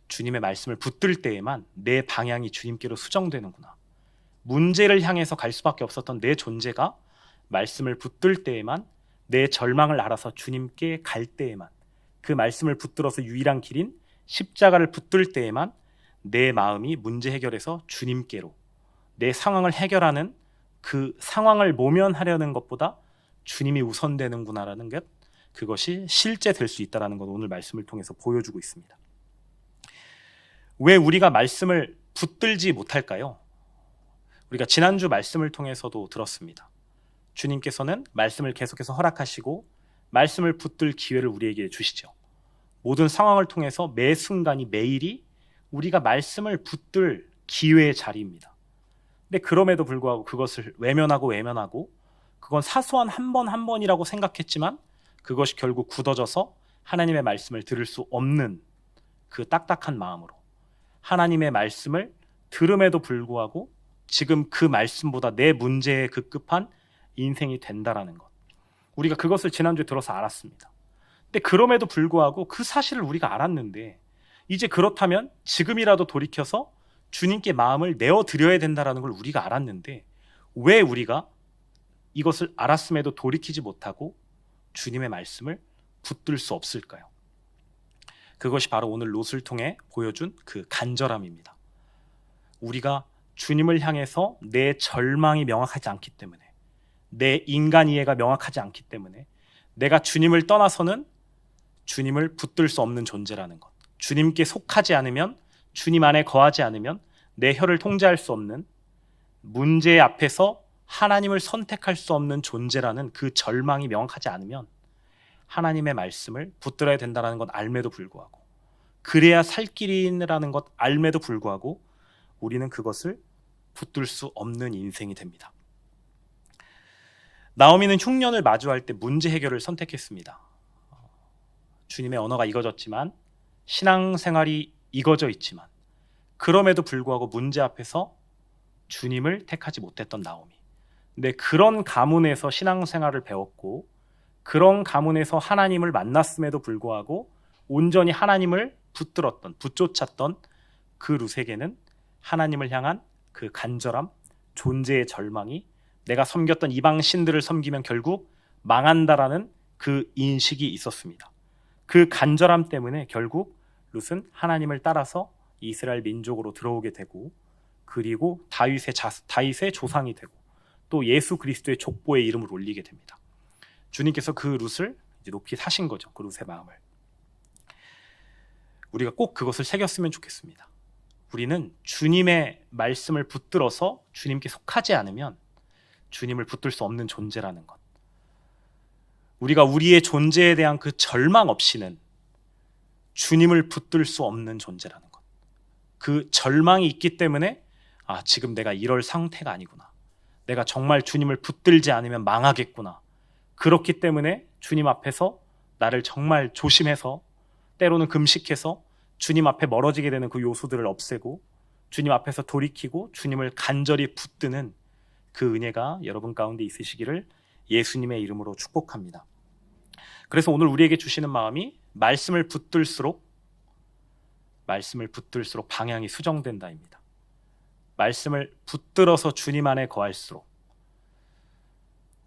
주님의 말씀을 붙들 때에만 내 방향이 주님께로 수정되는구나, 문제를 향해서 갈 수밖에 없었던 내 존재가 말씀을 붙들 때에만, 내 절망을 알아서 주님께 갈 때에만, 그 말씀을 붙들어서 유일한 길인 십자가를 붙들 때에만 내 마음이 문제 해결에서 주님께로, 내 상황을 해결하는 그 상황을 모면하려는 것보다 주님이 우선되는구나라는 것, 그것이 실제 될 수 있다는 것, 오늘 말씀을 통해서 보여주고 있습니다. 왜 우리가 말씀을 붙들지 못할까요? 우리가 지난주 말씀을 통해서도 들었습니다. 주님께서는 말씀을 계속해서 허락하시고 말씀을 붙들 기회를 우리에게 주시죠. 모든 상황을 통해서 매 순간이, 매일이 우리가 말씀을 붙들 기회의 자리입니다. 근데 그럼에도 불구하고 그것을 외면하고 그건 사소한 한 번 한 번이라고 생각했지만 그것이 결국 굳어져서 하나님의 말씀을 들을 수 없는 그 딱딱한 마음으로, 하나님의 말씀을 들음에도 불구하고 지금 그 말씀보다 내 문제에 급급한 인생이 된다라는 것, 우리가 그것을 지난주에 들어서 알았습니다. 근데 그럼에도 불구하고 그 사실을 우리가 알았는데 이제 그렇다면 지금이라도 돌이켜서 주님께 마음을 내어드려야 된다는 걸 우리가 알았는데 왜 우리가 이것을 알았음에도 돌이키지 못하고 주님의 말씀을 붙들 수 없을까요? 그것이 바로 오늘 롯을 통해 보여준 그 간절함입니다. 우리가 주님을 향해서 내 절망이 명확하지 않기 때문에, 내 인간 이해가 명확하지 않기 때문에, 내가 주님을 떠나서는 주님을 붙들 수 없는 존재라는 것, 주님께 속하지 않으면, 주님 안에 거하지 않으면 내 혀를 통제할 수 없는, 문제 앞에서 하나님을 선택할 수 없는 존재라는 그 절망이 명확하지 않으면 하나님의 말씀을 붙들어야 된다는 것 알매도 불구하고, 그래야 살 길이라는 것 알매도 불구하고 우리는 그것을 붙들 수 없는 인생이 됩니다. 나오미는 흉년을 마주할 때 문제 해결을 선택했습니다. 주님의 언어가 익어졌지만, 신앙생활이 익어져 있지만, 그럼에도 불구하고 문제 앞에서 주님을 택하지 못했던 나오미. 근데 그런 가문에서 신앙생활을 배웠고, 그런 가문에서 하나님을 만났음에도 불구하고 온전히 하나님을 붙쫓았던 그 룻에게는 하나님을 향한 그 간절함, 존재의 절망이, 내가 섬겼던 이방 신들을 섬기면 결국 망한다라는 그 인식이 있었습니다. 그 간절함 때문에 결국 룻은 하나님을 따라서 이스라엘 민족으로 들어오게 되고, 그리고 다윗의 조상이 되고, 또 예수 그리스도의 족보의 이름을 올리게 됩니다. 주님께서 그 룻을 이제 높이 사신 거죠. 그 룻의 마음을. 우리가 꼭 그것을 새겼으면 좋겠습니다. 우리는 주님의 말씀을 붙들어서 주님께 속하지 않으면 주님을 붙들 수 없는 존재라는 것, 우리가 우리의 존재에 대한 그 절망 없이는 주님을 붙들 수 없는 존재라는 것, 그 절망이 있기 때문에 지금 내가 이럴 상태가 아니구나, 내가 정말 주님을 붙들지 않으면 망하겠구나, 그렇기 때문에 주님 앞에서 나를 정말 조심해서, 때로는 금식해서 주님 앞에 멀어지게 되는 그 요소들을 없애고 주님 앞에서 돌이키고 주님을 간절히 붙드는 그 은혜가 여러분 가운데 있으시기를 예수님의 이름으로 축복합니다. 그래서 오늘 우리에게 주시는 마음이 말씀을 붙들수록 방향이 수정된다입니다. 말씀을 붙들어서 주님 안에 거할수록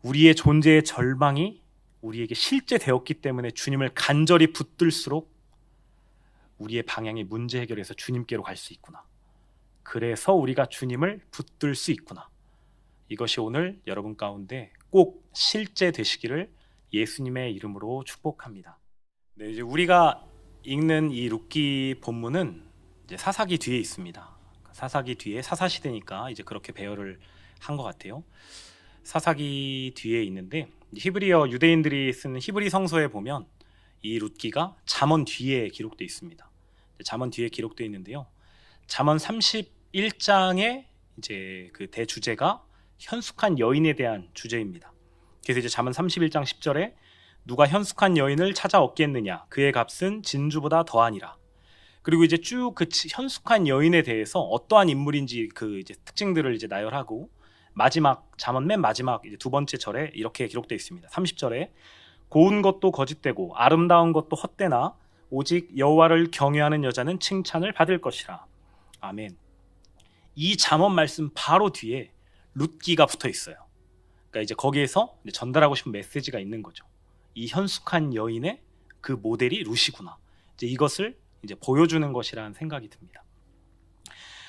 우리의 존재의 절망이 우리에게 실제 되었기 때문에 주님을 간절히 붙들수록 우리의 방향이 문제 해결해서 주님께로 갈 수 있구나, 그래서 우리가 주님을 붙들 수 있구나, 이것이 오늘 여러분 가운데 꼭 실제 되시기를 예수님의 이름으로 축복합니다. 네, 이제 우리가 읽는 이 룻기 본문은 이제 사사기 뒤에 있습니다. 사사기 뒤에 사사 시대니까 이제 그렇게 배열을 한 것 같아요. 사사기 뒤에 있는데 히브리어 유대인들이 쓰는 히브리 성서에 보면 이 룻기가 잠언 뒤에 기록되어 있습니다. 잠언 뒤에 기록되어 있는데요. 잠언 31장의 이제 그 대주제가 현숙한 여인에 대한 주제입니다. 그래서 이제 잠언 31장 10절에 누가 현숙한 여인을 찾아 얻겠느냐 그의 값은 진주보다 더하니라. 그리고 이제 쭉 그 현숙한 여인에 대해서 어떠한 인물인지 그 이제 특징들을 이제 나열하고 마지막 잠언 맨 마지막 이제 두 번째 절에 이렇게 기록되어 있습니다. 30절에 고운 것도 거짓되고 아름다운 것도 헛되나 오직 여호와를 경외하는 여자는 칭찬을 받을 것이라. 아멘. 이 잠언 말씀 바로 뒤에 룻기가 붙어 있어요. 그러니까 이제 거기에서 이제 전달하고 싶은 메시지가 있는 거죠. 이 현숙한 여인의 그 모델이 룻이구나. 이제 이것을 이제 보여주는 것이라는 생각이 듭니다.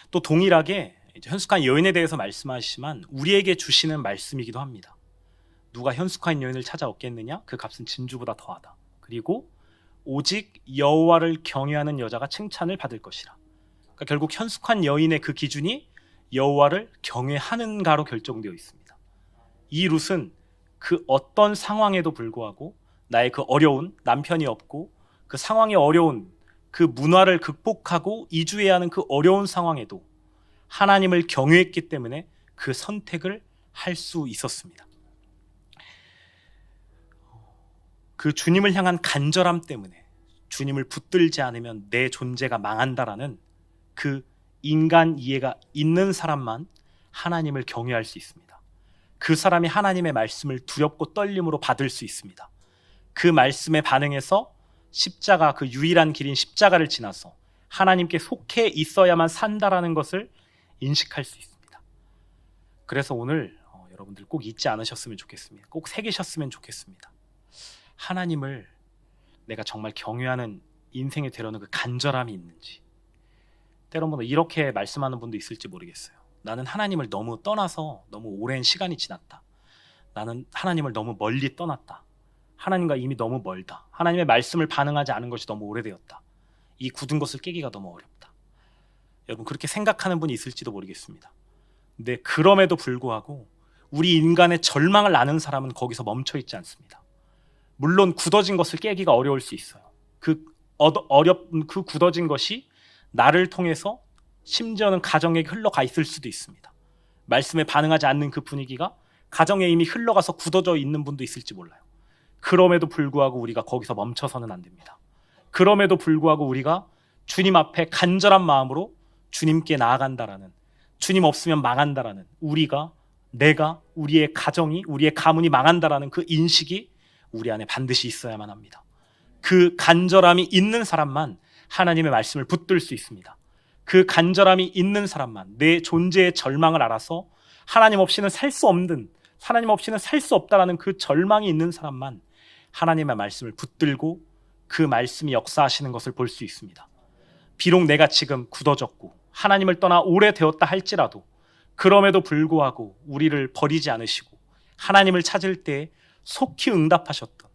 또 동일하게 이제 현숙한 여인에 대해서 말씀하시지만 우리에게 주시는 말씀이기도 합니다. 누가 현숙한 여인을 찾아 얻겠느냐? 그 값은 진주보다 더하다. 그리고 오직 여호와를 경외하는 여자가 칭찬을 받을 것이라. 그러니까 결국 현숙한 여인의 그 기준이 여호와를 경외하는가로 결정되어 있습니다. 이 룻은 그 어떤 상황에도 불구하고 나의 그 어려운 남편이 없고 그 상황이 어려운 그 문화를 극복하고 이주해야 하는 그 어려운 상황에도 하나님을 경외했기 때문에 그 선택을 할 수 있었습니다. 그 주님을 향한 간절함 때문에 주님을 붙들지 않으면 내 존재가 망한다라는 그 인간 이해가 있는 사람만 하나님을 경외할 수 있습니다. 그 사람이 하나님의 말씀을 두렵고 떨림으로 받을 수 있습니다. 그 말씀에 반응해서 십자가, 그 유일한 길인 십자가를 지나서 하나님께 속해 있어야만 산다라는 것을 인식할 수 있습니다. 그래서 오늘 여러분들 꼭 잊지 않으셨으면 좋겠습니다. 꼭 새기셨으면 좋겠습니다. 하나님을 내가 정말 경외하는 인생이 되려는 그 간절함이 있는지. 때로는 이렇게 말씀하는 분도 있을지 모르겠어요. 나는 하나님을 너무 떠나서 너무 오랜 시간이 지났다. 나는 하나님을 너무 멀리 떠났다. 하나님과 이미 너무 멀다. 하나님의 말씀을 반응하지 않은 것이 너무 오래되었다. 이 굳은 것을 깨기가 너무 어렵다. 여러분 그렇게 생각하는 분이 있을지도 모르겠습니다. 근데 그럼에도 불구하고 우리 인간의 절망을 아는 사람은 거기서 멈춰 있지 않습니다. 물론 굳어진 것을 깨기가 어려울 수 있어요. 그 굳어진 것이 나를 통해서 심지어는 가정에 흘러가 있을 수도 있습니다. 말씀에 반응하지 않는 그 분위기가 가정에 이미 흘러가서 굳어져 있는 분도 있을지 몰라요. 그럼에도 불구하고 우리가 거기서 멈춰서는 안 됩니다. 그럼에도 불구하고 우리가 주님 앞에 간절한 마음으로 주님께 나아간다라는, 주님 없으면 망한다라는, 내가, 우리의 가정이, 우리의 가문이 망한다라는 그 인식이 우리 안에 반드시 있어야만 합니다. 그 간절함이 있는 사람만 하나님의 말씀을 붙들 수 있습니다. 그 간절함이 있는 사람만 내 존재의 절망을 알아서 하나님 없이는 살 수 없는, 하나님 없이는 살 수 없다라는 그 절망이 있는 사람만 하나님의 말씀을 붙들고 그 말씀이 역사하시는 것을 볼 수 있습니다. 비록 내가 지금 굳어졌고 하나님을 떠나 오래되었다 할지라도 그럼에도 불구하고 우리를 버리지 않으시고 하나님을 찾을 때 속히 응답하셨던,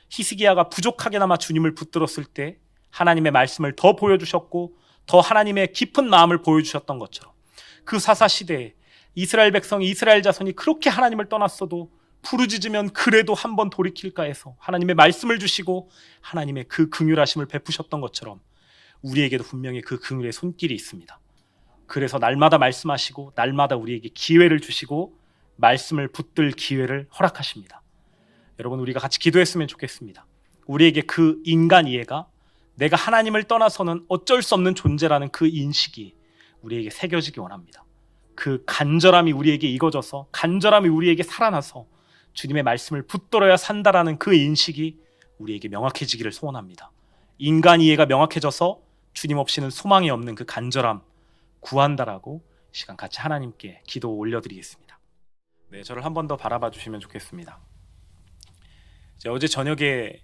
히스기야가 부족하게나마 주님을 붙들었을 때 하나님의 말씀을 더 보여주셨고 더 하나님의 깊은 마음을 보여주셨던 것처럼 그 사사시대에 이스라엘 백성이, 이스라엘 자손이 그렇게 하나님을 떠났어도 부르짖으면 그래도 한번 돌이킬까 해서 하나님의 말씀을 주시고 하나님의 그 긍휼하심을 베푸셨던 것처럼 우리에게도 분명히 그 긍휼의 손길이 있습니다. 그래서 날마다 말씀하시고 날마다 우리에게 기회를 주시고 말씀을 붙들 기회를 허락하십니다. 여러분 우리가 같이 기도했으면 좋겠습니다. 우리에게 그 인간 이해가 내가 하나님을 떠나서는 어쩔 수 없는 존재라는 그 인식이 우리에게 새겨지기 원합니다. 그 간절함이 우리에게 익어져서, 간절함이 우리에게 살아나서 주님의 말씀을 붙들어야 산다라는 그 인식이 우리에게 명확해지기를 소원합니다. 인간 이해가 명확해져서 주님 없이는 소망이 없는 그 간절함 구한다라고 시간 같이 하나님께 기도 올려드리겠습니다. 네, 저를 한 번 더 바라봐 주시면 좋겠습니다. 어제 저녁에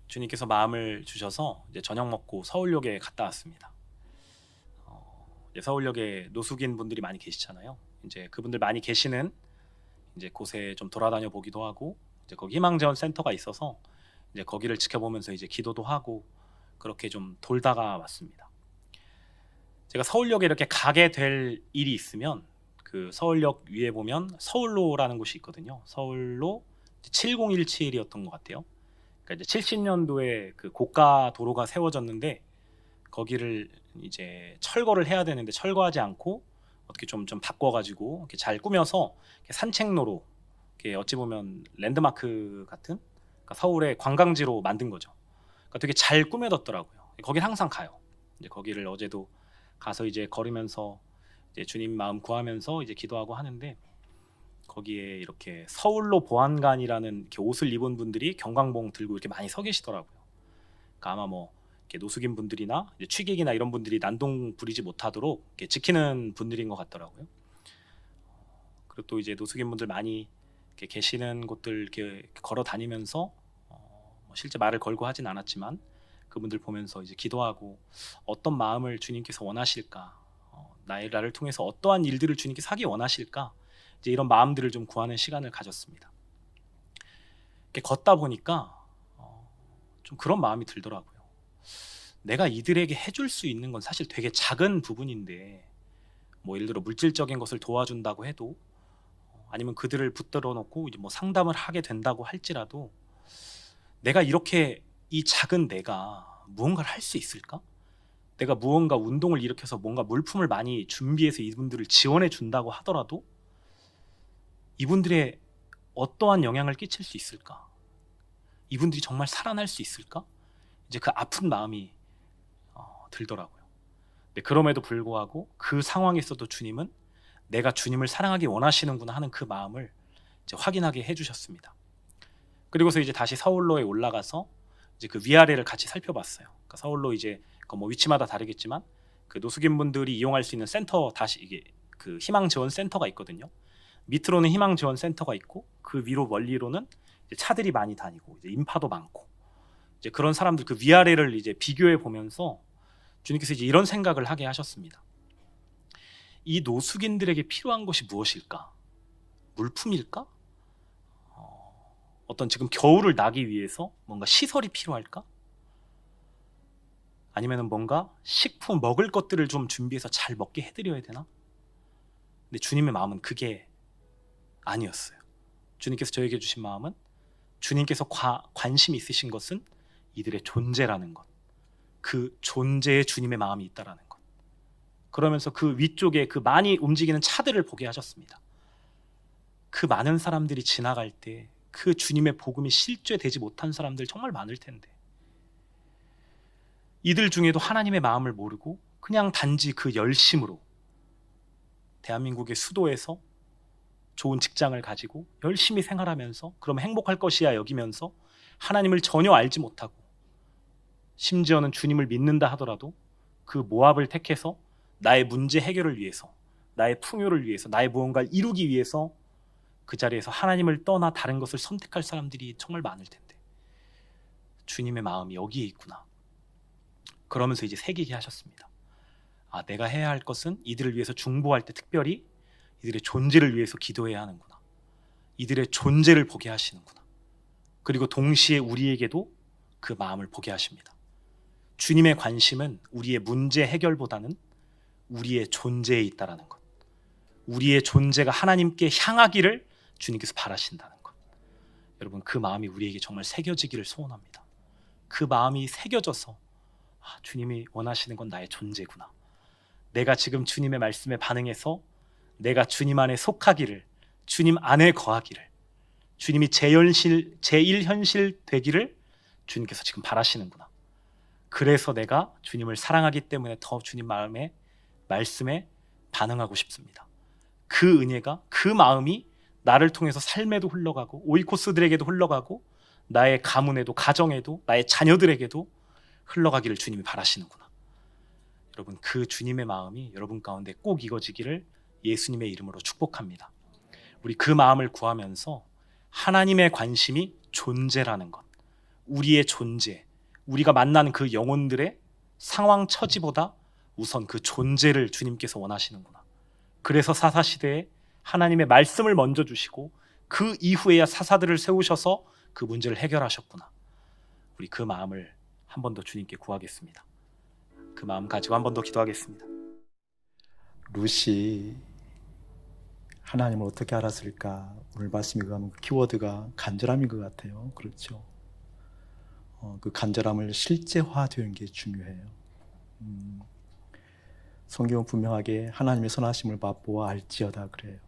주님께서 마음을 주셔서 이제 저녁 먹고 서울역에 갔다 왔습니다. 이제 서울역에 노숙인 분들이 많이 계시잖아요. 이제 그분들 많이 계시는 이제 곳에 좀 돌아다녀 보기도 하고, 이제 거기 희망재원 센터가 있어서 이제 거기를 지켜보면서 이제 기도도 하고 그렇게 좀 돌다가 왔습니다. 제가 서울역에 이렇게 가게 될 일이 있으면 그 서울역 위에 보면 서울로라는 곳이 있거든요. 서울로 7017이었던 것 같아요. 그러니까 이제 70년도에 그 고가 도로가 세워졌는데 거기를 이제 철거를 해야 되는데 철거하지 않고 어떻게 좀 바꿔가지고 이렇게 잘 꾸며서 이렇게 산책로로 이렇게 어찌 보면 랜드마크 같은 그러니까 서울의 관광지로 만든 거죠. 그러니까 되게 잘 꾸며뒀더라고요. 거길 항상 가요. 이제 거기를 어제도 가서 이제 걸으면서 이제 주님 마음 구하면서 이제 기도하고 하는데 거기에 이렇게 서울로 보안관이라는 이렇게 옷을 입은 분들이 경광봉 들고 이렇게 많이 서 계시더라고요. 그러니까 아마 뭐 이렇게 노숙인 분들이나 이제 취객이나 이런 분들이 난동 부리지 못하도록 이렇게 지키는 분들인 것 같더라고요. 그리고 또 이제 노숙인 분들 많이 이렇게 계시는 곳들 이렇게 걸어 다니면서 뭐 실제 말을 걸고 하진 않았지만 그분들 보면서 이제 기도하고 어떤 마음을 주님께서 원하실까, 나를 통해서 어떠한 일들을 주님께서 하기 원하실까, 이제 이런 마음들을 좀 구하는 시간을 가졌습니다. 이렇게 걷다 보니까 좀 그런 마음이 들더라고요. 내가 이들에게 해줄 수 있는 건 사실 되게 작은 부분인데, 뭐 예를 들어 물질적인 것을 도와준다고 해도, 아니면 그들을 붙들어 놓고 이제 뭐 상담을 하게 된다고 할지라도, 내가 이렇게 이 작은 내가 무언가를 할 수 있을까? 내가 무언가 운동을 일으켜서 뭔가 물품을 많이 준비해서 이분들을 지원해 준다고 하더라도 이분들의 어떠한 영향을 끼칠 수 있을까? 이분들이 정말 살아날 수 있을까? 이제 그 아픈 마음이 들더라고요. 근데 그럼에도 불구하고 그 상황에서도 주님은 내가 주님을 사랑하기 원하시는구나 하는 그 마음을 이제 확인하게 해주셨습니다. 그리고서 이제 다시 서울로에 올라가서 이제 그 위아래를 같이 살펴봤어요. 그러니까 서울로 이제 뭐 위치마다 다르겠지만 그 노숙인분들이 이용할 수 있는 센터, 다시 이게 그 희망 지원 센터가 있거든요. 밑으로는 희망 지원 센터가 있고 그 위로 멀리로는 이제 차들이 많이 다니고 이제 인파도 많고 이제 그런 사람들 그 위아래를 이제 비교해 보면서 주님께서 이제 이런 생각을 하게 하셨습니다. 이 노숙인들에게 필요한 것이 무엇일까? 물품일까? 어떤 지금 겨울을 나기 위해서 뭔가 시설이 필요할까? 아니면 뭔가 식품, 먹을 것들을 좀 준비해서 잘 먹게 해드려야 되나? 근데 주님의 마음은 그게 아니었어요. 주님께서 저에게 주신 마음은 주님께서 관심 있으신 것은 이들의 존재라는 것, 그 존재에 주님의 마음이 있다라는 것. 그러면서 그 위쪽에 그 많이 움직이는 차들을 보게 하셨습니다. 그 많은 사람들이 지나갈 때 그 주님의 복음이 실제되지 못한 사람들 정말 많을 텐데, 이들 중에도 하나님의 마음을 모르고 그냥 단지 그 열심으로 대한민국의 수도에서 좋은 직장을 가지고 열심히 생활하면서 그럼 행복할 것이야 여기면서 하나님을 전혀 알지 못하고, 심지어는 주님을 믿는다 하더라도 그 모압을 택해서 나의 문제 해결을 위해서, 나의 풍요를 위해서, 나의 무언가를 이루기 위해서 그 자리에서 하나님을 떠나 다른 것을 선택할 사람들이 정말 많을 텐데 주님의 마음이 여기에 있구나. 그러면서 이제 새기게 하셨습니다. 아, 내가 해야 할 것은 이들을 위해서 중보할 때 특별히 이들의 존재를 위해서 기도해야 하는구나. 이들의 존재를 보게 하시는구나. 그리고 동시에 우리에게도 그 마음을 보게 하십니다. 주님의 관심은 우리의 문제 해결보다는 우리의 존재에 있다라는 것, 우리의 존재가 하나님께 향하기를 주님께서 바라신다는 것. 여러분, 그 마음이 우리에게 정말 새겨지기를 소원합니다. 그 마음이 새겨져서 주님이 원하시는 건 나의 존재구나. 내가 지금 주님의 말씀에 반응해서 내가 주님 안에 속하기를, 주님 안에 거하기를, 주님이 제1현실 되기를 주님께서 지금 바라시는구나. 그래서 내가 주님을 사랑하기 때문에 더 주님 마음에, 말씀에 반응하고 싶습니다. 그 은혜가, 그 마음이 나를 통해서 삶에도 흘러가고 오이코스들에게도 흘러가고 나의 가문에도, 가정에도, 나의 자녀들에게도 흘러가기를 주님이 바라시는구나. 여러분, 그 주님의 마음이 여러분 가운데 꼭 이루어지기를 예수님의 이름으로 축복합니다. 우리 그 마음을 구하면서 하나님의 관심이 존재라는 것, 우리의 존재, 우리가 만나는 그 영혼들의 상황 처지보다 우선 그 존재를 주님께서 원하시는구나. 그래서 사사시대에 하나님의 말씀을 먼저 주시고 그 이후에야 사사들을 세우셔서 그 문제를 해결하셨구나. 우리 그 마음을 한 번 더 주님께 구하겠습니다. 그 마음 가지고 한 번 더 기도하겠습니다. 룻이 하나님을 어떻게 알았을까? 오늘 말씀에 의하면 그 키워드가 간절함인 것 같아요. 그렇죠? 그 간절함을 실제화되는 게 중요해요. 성경은 분명하게 하나님의 선하심을 맛보아 알지어다 그래요.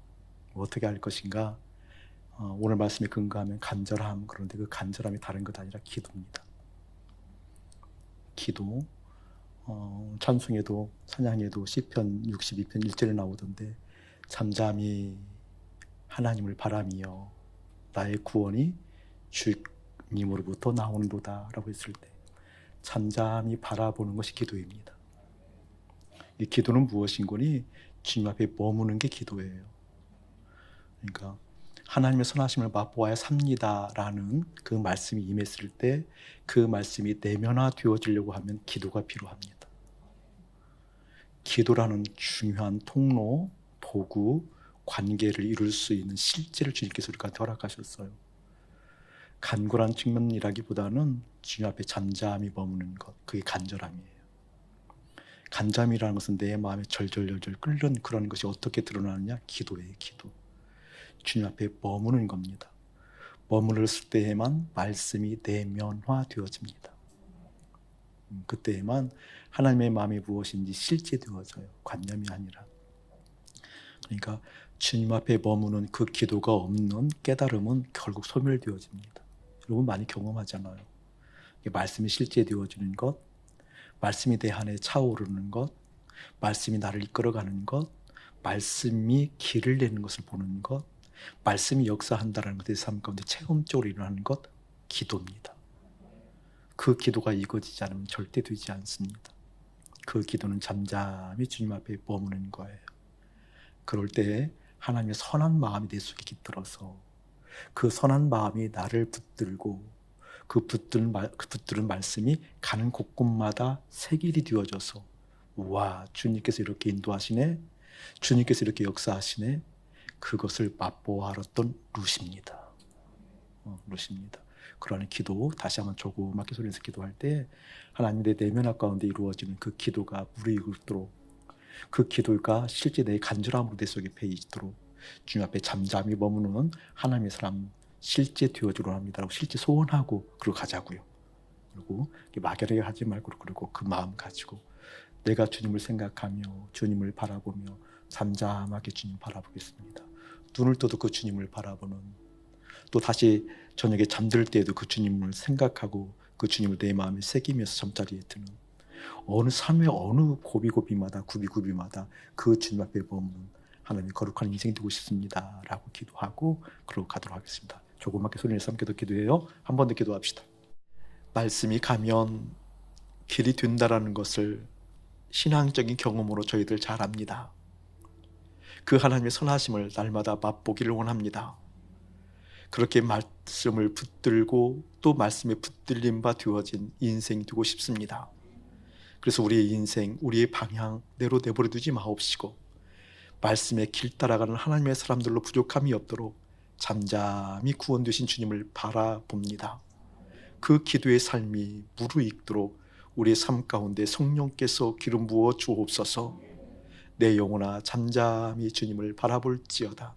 어떻게 알 것인가? 오늘 말씀에 근거하면 간절함, 그런데 그 간절함이 다른 것 아니라 기도입니다. 기도, 찬송에도 찬양에도 시편 62편 1절에 나오던데 잠잠히 하나님을 바라며 나의 구원이 주님으로부터 나오는도다 라고 했을 때 잠잠히 바라보는 것이 기도입니다. 이 기도는 무엇인 거니? 주님 앞에 머무는 게 기도예요. 그러니까 하나님의 선하심을 맛보아야 삽니다라는 그 말씀이 임했을 때 그 말씀이 내면화되어지려고 하면 기도가 필요합니다. 기도라는 중요한 통로, 도구, 관계를 이룰 수 있는 실제를 주님께서 우리한테 허락하셨어요. 간절한 측면이라기보다는 주님 앞에 잠잠히 머무는 것, 그게 간절함이에요. 간잠이라는 것은 내 마음에 절절절절 끓는 그런 것이 어떻게 드러나느냐? 기도예요, 기도. 주님 앞에 머무는 겁니다. 머물렀을 때에만 말씀이 내면화되어집니다. 그때에만 하나님의 마음이 무엇인지 실제되어져요. 관념이 아니라. 그러니까 주님 앞에 머무는 그 기도가 없는 깨달음은 결국 소멸되어집니다. 여러분 많이 경험하잖아요. 말씀이 실제되어지는 것, 말씀이 내 안에 차오르는 것, 말씀이 나를 이끌어가는 것, 말씀이 길을 내는 것을 보는 것, 말씀이 역사한다는 것의 삶 가운데 체험적으로 일어나는 것, 기도입니다. 그 기도가 이루어지지 않으면 절대 되지 않습니다. 그 기도는 잠잠히 주님 앞에 머무는 거예요. 그럴 때 하나님의 선한 마음이 내 속에 깃들어서 그 선한 마음이 나를 붙들고 그 붙드는 말씀이 가는 곳곳마다 새길이 되어져서 우와, 주님께서 이렇게 인도하시네, 주님께서 이렇게 역사하시네, 그것을 맛보아 알았던 룻입니다. 룻입니다. 그러한 기도, 다시 한번 조그맣게 소리내서 기도할 때 하나님 내 내면 가운데 이루어지는 그 기도가 무르익도록, 그 기도가 실제 내 간절함으로 내 속에 배이도록 주님 앞에 잠잠히 머무는 하나님의 사람 실제 되어주려 합니다. 실제 소원하고 그러고 가자고요. 그리고 막연하게 하지 말고, 그리고 그 마음 가지고 내가 주님을 생각하며 주님을 바라보며 잠잠하게 주님 바라보겠습니다. 눈을 떠도 그 주님을 바라보는, 또 다시 저녁에 잠들 때에도 그 주님을 생각하고 그 주님을 내 마음에 새기면서 잠자리에 드는, 어느 삶의 어느 고비고비마다 구비구비마다 그 주님 앞에 머무는 하나님의 거룩한 인생이 되고 싶습니다 라고 기도하고 그러고 가도록 하겠습니다. 조그맣게 소리내서 함께 더 기도해요. 한 번 더 기도합시다. 말씀이 가면 길이 된다라는 것을 신앙적인 경험으로 저희들 잘 압니다. 그 하나님의 선하심을 날마다 맛보기를 원합니다. 그렇게 말씀을 붙들고 또 말씀에 붙들림 바 되어진 인생이 되고 싶습니다. 그래서 우리의 인생, 우리의 방향 내로 내버려 두지 마옵시고 말씀의 길 따라가는 하나님의 사람들로 부족함이 없도록 잠잠히 구원되신 주님을 바라봅니다. 그 기도의 삶이 무르익도록 우리의 삶 가운데 성령께서 기름 부어 주옵소서. 내 영혼아 잠잠히 주님을 바라볼지어다.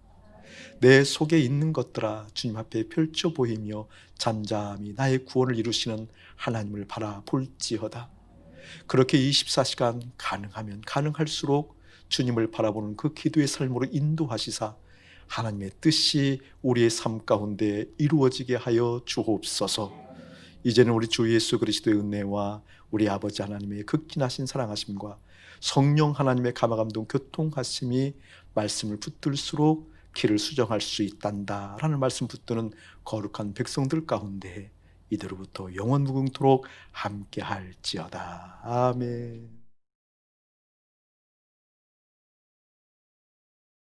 내 속에 있는 것들아 주님 앞에 펼쳐 보이며 잠잠히 나의 구원을 이루시는 하나님을 바라볼지어다. 그렇게 24시간 가능하면 가능할수록 주님을 바라보는 그 기도의 삶으로 인도하시사 하나님의 뜻이 우리의 삶 가운데 이루어지게 하여 주옵소서. 이제는 우리 주 예수 그리스도의 은혜와 우리 아버지 하나님의 극진하신 사랑하심과 성령 하나님의 감화감동 교통하심이 말씀을 붙들수록 길을 수정할 수 있단다 라는 말씀 붙드는 거룩한 백성들 가운데 이대로부터 영원 무궁토록 함께 할지어다. 아멘.